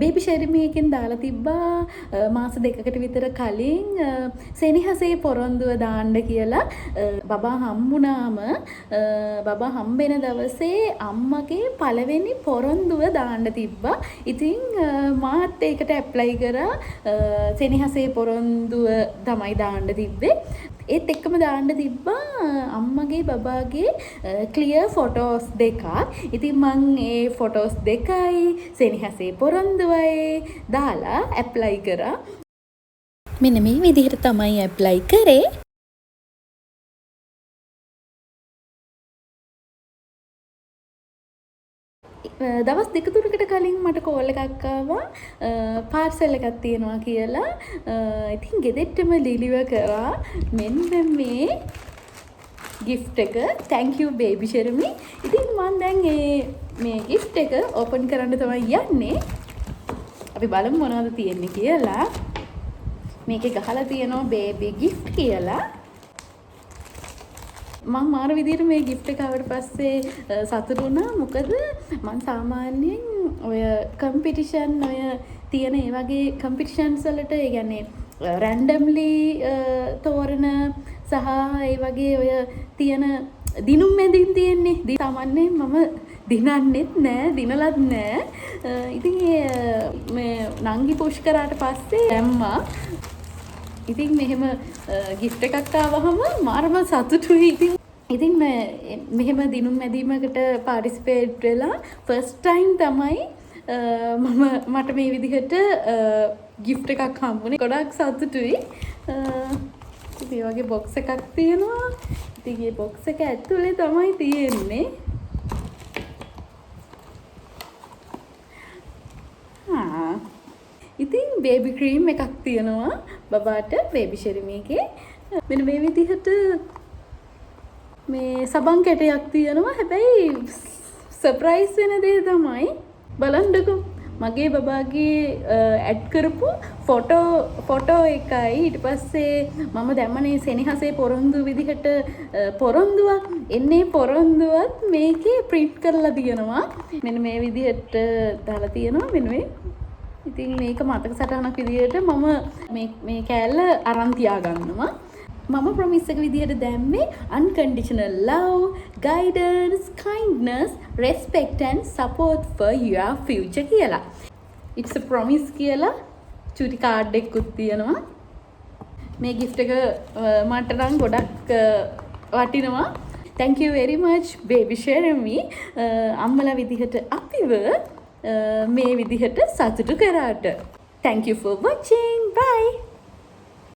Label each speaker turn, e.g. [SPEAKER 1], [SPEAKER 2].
[SPEAKER 1] Baby ෂෙරිමි එකෙන් දාලා තිබ්බා මාස දෙකකට විතර කලින් සෙනෙහසේ පොරොන්දුව දාන්න කියලා. බබා හම්බුනාම බබා හම්බෙන දවසේ අම්මගේ පළවෙනි පොරොන්දුව දාන්න තිබ්බා. ඉතින් මාත් ඒකට ඇප්ලයි කරා. සෙනෙහසේ පොරොන්දුව තමයි දාන්න තිබ්බේ. ඒත් එක්කම දාන්න තිබ්බා අම්මගේ බබාගේ ක්ලියර් ෆොටෝස් දෙකක්. ඉතින් මං ඒ ෆොටෝස් දෙකයි සෙනෙහසේ පොරොන්දුවයි දාලා ඇප්ලයි කරා. මෙන්න මේ විදිහට තමයි ඇප්ලයි කරේ. දවස් දෙක තුනකට කලින් මට කෝල් එකක් ආවා පාර්සල් එකක් තියෙනවා කියලා. ඉතින් ගෙදෙට්ටම ඩිලිවර් කරා. මෙන්න මේ gift එක. thank you baby ෂෙරමි. ඉතින් මම දැන් මේ gift එක open කරන්න තමයි යන්නේ. අපි බලමු මොනවද තියෙන්නේ කියලා. මේකේ ගහලා තියෙනවා baby gift කියලා. මම මාර විදියට මේ gift එක ආවට පස්සේ සතුටු වුණා. මොකද මම සාමාන්‍යයෙන් ඔය කම්පිටිෂන් ඔය තියෙන ඒ වගේ කම්පිටිෂන්ස් වලට ඒ කියන්නේ රැන්ඩම්ලි තෝරන සහ ඒ වගේ ඔය තියෙන දිනුම් මැදින් තියෙන්නේ. සාමාන්‍යයෙන් මම දිනන්නෙත් නෑ, දිනලත් නෑ. ඉතින් මේ නංගි පුෂ් කරාට පස්සේ දැම්මා. ඉතින් මෙහෙම gift එකක් ආවහම මාරම සතුටුයි. ඉතින් මෙහෙම දිනුම් මැදීමකට පාටිසිපේට් වෙලා ෆස්ට් ටයිම් තමයි මට මේ විදිහට gift එකක් හම්බුනේ. ගොඩක් සතුටුයි. ඉතින් වගේ box එකක් තියෙනවා. ඉතින් මේ box එක ඇතුලේ තමයි තියෙන්නේ. ඉතින් බේබි ක්‍රීම් එකක් තියෙනවා බබාට බේබි ෂෙරිමිගේ. මෙන්න මේ විදිහට මේ සබන් කැටයක් තියෙනවා. හැබැයි සර්ප්‍රයිස් වෙන දේ තමයි බලන්නකෝ මගේ බබාගේ ඇඩ් කරපු ෆොටෝ එකයි. ඊට පස්සේ මම දැම්මනේ සෙනෙහසේ පොරොන්දු විදිහට පොරොන්දුවක්. එන්නේ පොරොන්දුවත් මේකේ ප්‍රින්ට් කරලා තියෙනවා. මෙන්න මේ විදිහට දාලා තියෙනවා. මෙන්න මේ. ඉතින් මේක මතක සටහනක් විදිහට මම මේ කෑල්ල අරන් තියාගන්නවා. මම ප්‍රොමිස් එක විදිහට දැම්මේ unconditional love, guidance, kindness, respect and support for your future කියලා. It's a promise කියලා චූටි කාඩ් එකකුත් තියෙනවා. මේ gift එක මට නම් ගොඩක් වටිනවා. Thank you very much baby ෂෙරමි. අම්මලා විදිහට අපිව මේ විදිහට සතුටු කරාට. Thank you for watching. Bye.